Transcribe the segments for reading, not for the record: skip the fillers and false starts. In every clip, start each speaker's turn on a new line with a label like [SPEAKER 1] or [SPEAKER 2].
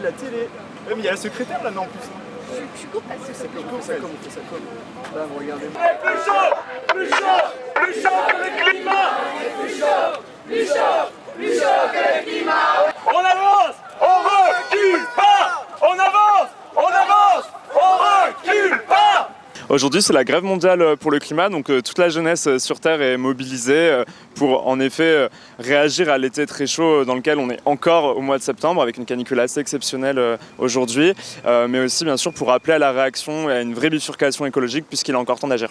[SPEAKER 1] La télé. Mais il y a la secrétaire là-dedans en plus.
[SPEAKER 2] Je coupe parce que
[SPEAKER 1] C'est comme ça, comme. Là, vous regardez.
[SPEAKER 3] Plus chaud que le climat. Plus chaud que le climat. On avance, on recule pas. On avance, on recule pas.
[SPEAKER 4] Aujourd'hui, c'est la grève mondiale pour le climat, donc toute la jeunesse sur Terre est mobilisée pour en effet réagir à l'été très chaud dans lequel on est encore au mois de septembre avec une canicule assez exceptionnelle aujourd'hui, mais aussi bien sûr pour appeler à la réaction et à une vraie bifurcation écologique puisqu'il est encore temps d'agir.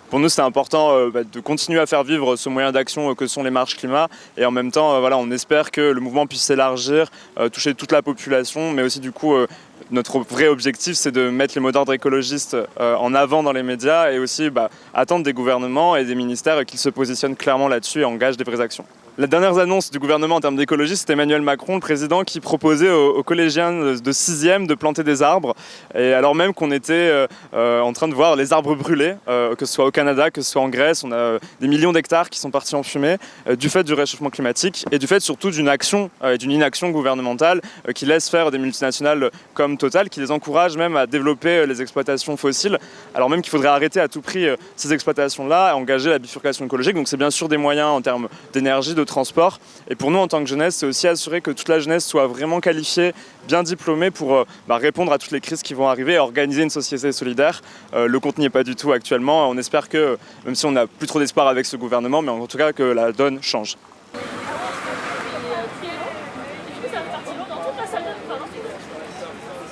[SPEAKER 4] Pour nous, c'est important de continuer à faire vivre ce moyen d'action que sont les marches climat et en même temps, on espère que le mouvement puisse s'élargir, toucher toute la population, mais aussi du coup notre vrai objectif, c'est de mettre les mots d'ordre écologistes en avant dans les médias et aussi attendre des gouvernements et des ministères qu'ils se positionnent clairement là-dessus et engagent des vraies actions. La dernière annonce du gouvernement en termes d'écologie, c'était Emmanuel Macron, le président, qui proposait aux collégiens de 6e de planter des arbres. Et alors même qu'on était en train de voir les arbres brûler, que ce soit au Canada, que ce soit en Grèce, on a des millions d'hectares qui sont partis en fumée du fait du réchauffement climatique et du fait surtout d'une action et d'une inaction gouvernementale qui laisse faire des multinationales comme Total, qui les encourage même à développer les exploitations fossiles, alors même qu'il faudrait arrêter à tout prix ces exploitations-là, engager la bifurcation écologique. Donc c'est bien sûr des moyens en termes d'énergie, de transport. Et pour nous, en tant que jeunesse, c'est aussi assurer que toute la jeunesse soit vraiment qualifiée, bien diplômée pour répondre à toutes les crises qui vont arriver et organiser une société solidaire. Le compte n'y est pas du tout actuellement. On espère que, même si on n'a plus trop d'espoir avec ce gouvernement, mais en tout cas que la donne change.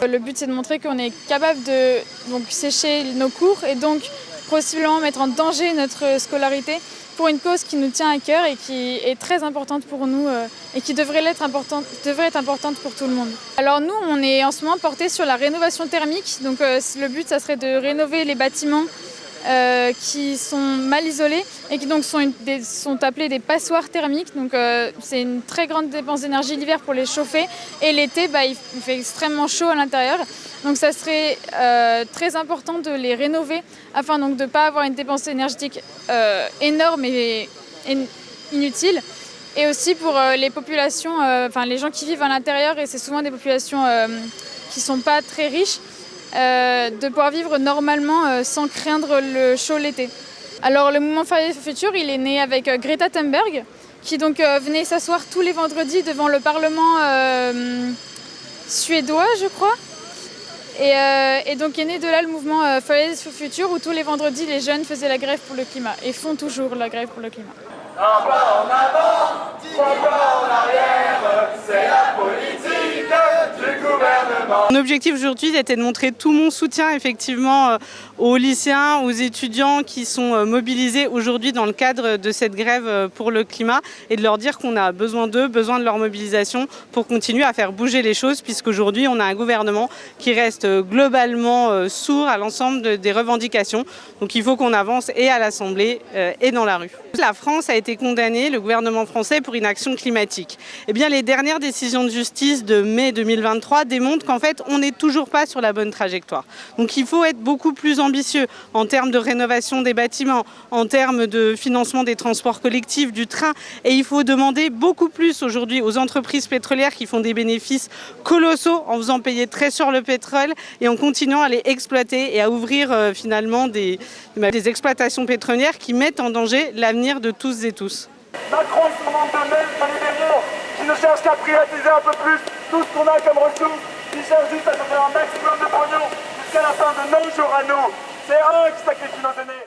[SPEAKER 2] Le but, c'est de montrer qu'on est capable de sécher nos cours et donc possiblement mettre en danger notre scolarité pour une cause qui nous tient à cœur et qui est très importante pour nous et qui devrait être importante pour tout le monde. Alors nous, on est en ce moment porté sur la rénovation thermique. Donc le but, ça serait de rénover les bâtiments qui sont mal isolés et qui donc sont appelés des passoires thermiques. Donc c'est une très grande dépense d'énergie l'hiver pour les chauffer et l'été il fait extrêmement chaud à l'intérieur. Donc ça serait très important de les rénover afin donc de ne pas avoir une dépense énergétique énorme et inutile. Et aussi pour les populations, les gens qui vivent à l'intérieur, et c'est souvent des populations qui ne sont pas très riches, de pouvoir vivre normalement sans craindre le chaud l'été. Alors le mouvement Fridays for Future, il est né avec Greta Thunberg, qui donc venait s'asseoir tous les vendredis devant le Parlement suédois, je crois. Et donc est né de là le mouvement Fridays for Future, où tous les vendredis les jeunes faisaient la grève pour le climat et font toujours la grève pour le climat.
[SPEAKER 3] Un pas en avant, 3 pas en arrière, c'est la politique du gouvernement.
[SPEAKER 5] Mon objectif aujourd'hui était de montrer tout mon soutien effectivement aux lycéens, aux étudiants qui sont mobilisés aujourd'hui dans le cadre de cette grève pour le climat et de leur dire qu'on a besoin d'eux, besoin de leur mobilisation pour continuer à faire bouger les choses, puisqu'aujourd'hui on a un gouvernement qui reste globalement sourd à l'ensemble des revendications. Donc il faut qu'on avance et à l'Assemblée et dans la rue. La France a été condamnée, le gouvernement français, pour inaction climatique. Eh bien, les dernières décisions de justice de mai 2023 démontrent qu'en fait, on n'est toujours pas sur la bonne trajectoire. Donc il faut être beaucoup plus ambitieux en termes de rénovation des bâtiments, en termes de financement des transports collectifs, du train. Et il faut demander beaucoup plus aujourd'hui aux entreprises pétrolières qui font des bénéfices colossaux en faisant payer très cher le pétrole et en continuant à les exploiter et à ouvrir finalement des exploitations pétrolières qui mettent en danger l'avenir de tous et tous.
[SPEAKER 3] Macron se demande de même les libéraux qui ne cherchent qu'à privatiser un peu plus tout ce qu'on a comme ressources, qui cherchent juste à se faire un maximum de pognon jusqu'à la fin de nos jours à nous. C'est eux qui sacrifient nos aînés.